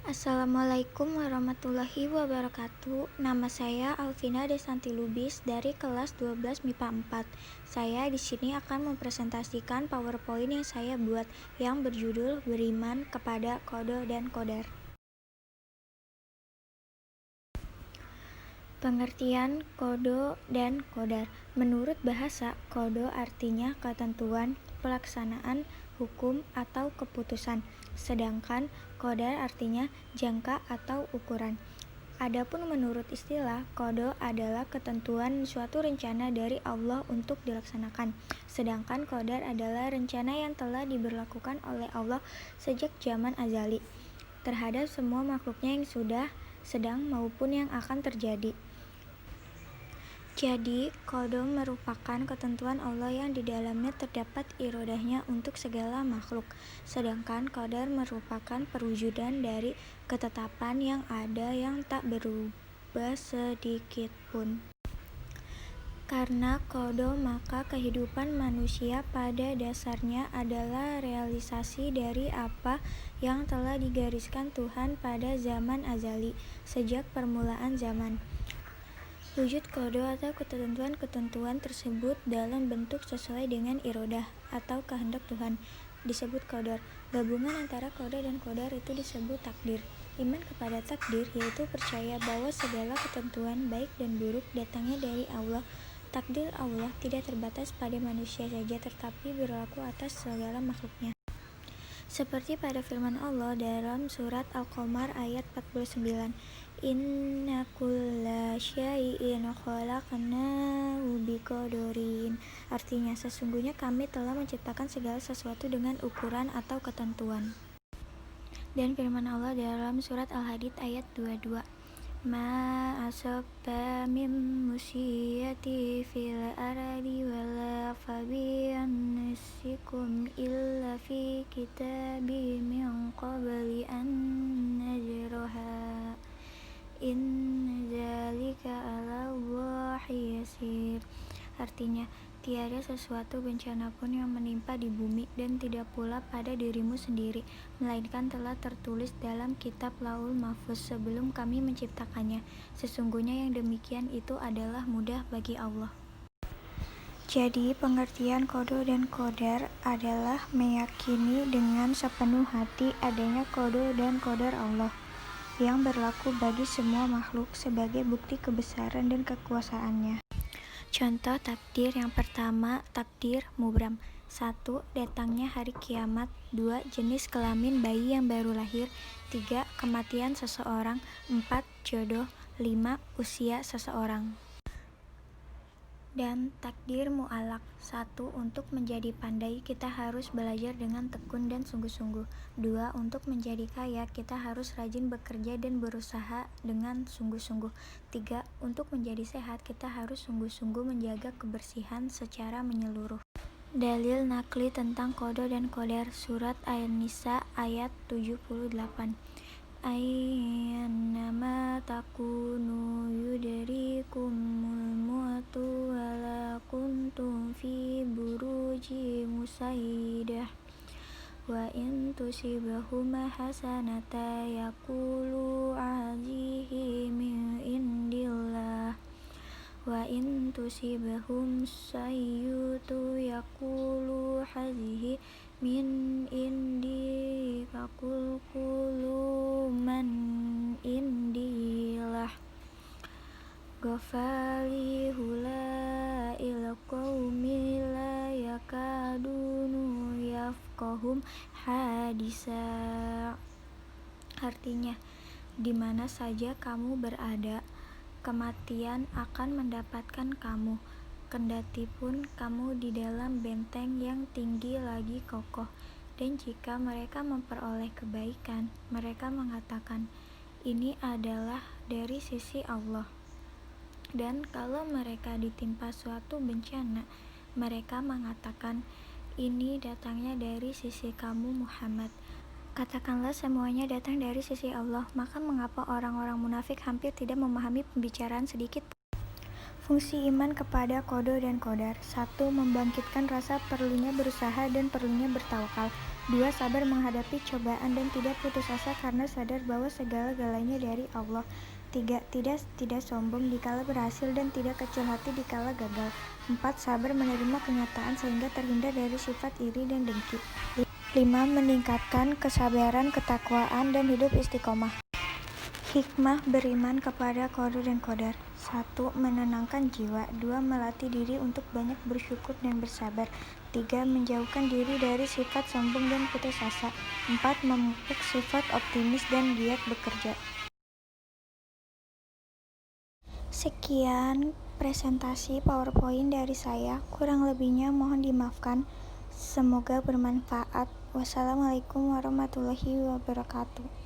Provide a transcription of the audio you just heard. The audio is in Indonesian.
Assalamualaikum warahmatullahi wabarakatuh. Nama saya Alvina Desanti Lubis dari kelas 12 MIPA 4. Saya di sini akan mempresentasikan PowerPoint yang saya buat yang berjudul Beriman kepada Qada dan Qadar. Pengertian Qada dan Qadar. Menurut bahasa, Qada artinya ketentuan, pelaksanaan, hukum, atau keputusan. Sedangkan Qadar artinya jangka atau ukuran. Adapun menurut istilah, qada adalah ketentuan suatu rencana dari Allah untuk dilaksanakan. Sedangkan qadar adalah rencana yang telah diberlakukan oleh Allah sejak zaman azali terhadap semua makhluknya yang sudah, sedang, maupun yang akan terjadi. Jadi, qada merupakan ketentuan Allah yang di dalamnya terdapat irodahnya untuk segala makhluk. Sedangkan qadar merupakan perwujudan dari ketetapan yang ada yang tak berubah sedikit pun. Karena qada, maka kehidupan manusia pada dasarnya adalah realisasi dari apa yang telah digariskan Tuhan pada zaman azali, sejak permulaan zaman. Wujud qada atau ketentuan-ketentuan tersebut dalam bentuk sesuai dengan irodah atau kehendak Tuhan disebut qadar. Gabungan antara qada dan qadar itu disebut takdir. Iman kepada takdir yaitu percaya bahwa segala ketentuan baik dan buruk datangnya dari Allah. Takdir Allah tidak terbatas pada manusia saja tetapi berlaku atas segala makhluknya. Seperti pada firman Allah dalam surat Al-Qamar ayat 49, Inna kulla syai'in khalaqnahu biqadarin. Artinya, sesungguhnya kami telah menciptakan segala sesuatu dengan ukuran atau ketentuan. Dan firman Allah dalam surat Al-Hadid ayat 22, Ma asabba min musibati fil ardi wala fabi ansikum illa fi kitabim min qabli an najraha inna dzalika 'ala Allahi yasir. Artinya, tiada sesuatu bencana pun yang menimpa di bumi dan tidak pula pada dirimu sendiri, melainkan telah tertulis dalam kitab Lauhul Mahfuz sebelum kami menciptakannya. Sesungguhnya yang demikian itu adalah mudah bagi Allah. Jadi, pengertian qada dan qadar adalah meyakini dengan sepenuh hati adanya qada dan qadar Allah yang berlaku bagi semua makhluk sebagai bukti kebesaran dan kekuasaannya. Contoh takdir yang pertama, takdir mubram. 1. Datangnya hari kiamat. 2. Jenis kelamin bayi yang baru lahir. 3. Kematian seseorang. 4. Jodoh. 5. Usia seseorang. Dan takdir mu'alaq. 1. Untuk menjadi pandai, kita harus belajar dengan tekun dan sungguh-sungguh. 2. Untuk menjadi kaya, kita harus rajin bekerja dan berusaha dengan sungguh-sungguh. 3. Untuk menjadi sehat, kita harus sungguh-sungguh menjaga kebersihan secara menyeluruh. Dalil nakli tentang qada dan qadar, surat An-Nisa ayat 78. Ayyannama takunu yudrikumul mautu wala kuntum fi buruji musayyidah wa in tusibahum hasanata yaqulu hadhihi min indillah wa in tusibahum sayyi'atu yaqulu hadhihi min indi faqul qulu man indillah ghafali hulail qaumi la yakadunu yafqahum hadisa. Artinya, di mana saja kamu berada, kematian akan mendapatkan kamu, kendati pun kamu di dalam benteng yang tinggi lagi kokoh. Dan jika mereka memperoleh kebaikan, mereka mengatakan, ini adalah dari sisi Allah. Dan kalau mereka ditimpa suatu bencana, mereka mengatakan, ini datangnya dari sisi kamu Muhammad. Katakanlah semuanya datang dari sisi Allah. Maka mengapa orang-orang munafik hampir tidak memahami pembicaraan sedikit pun? Fungsi iman kepada qada dan qadar. 1. Membangkitkan rasa perlunya berusaha dan perlunya bertawakal. 2. Sabar menghadapi cobaan dan tidak putus asa karena sadar bahwa segala-galanya dari Allah. 3. Tidak sombong dikala berhasil dan tidak kecil hati dikala gagal. 4. Sabar menerima kenyataan sehingga terhindar dari sifat iri dan dengki. 5. Meningkatkan kesabaran, ketakwaan, dan hidup istiqomah. Hikmah beriman kepada qada dan qadar. 1. Menenangkan jiwa. 2. Melatih diri untuk banyak bersyukur dan bersabar. 3. Menjauhkan diri dari sifat sombong dan putus asa. 4. Memupuk sifat optimis dan giat bekerja. Sekian presentasi PowerPoint dari saya. Kurang lebihnya mohon dimaafkan. Semoga bermanfaat. Wassalamualaikum warahmatullahi wabarakatuh.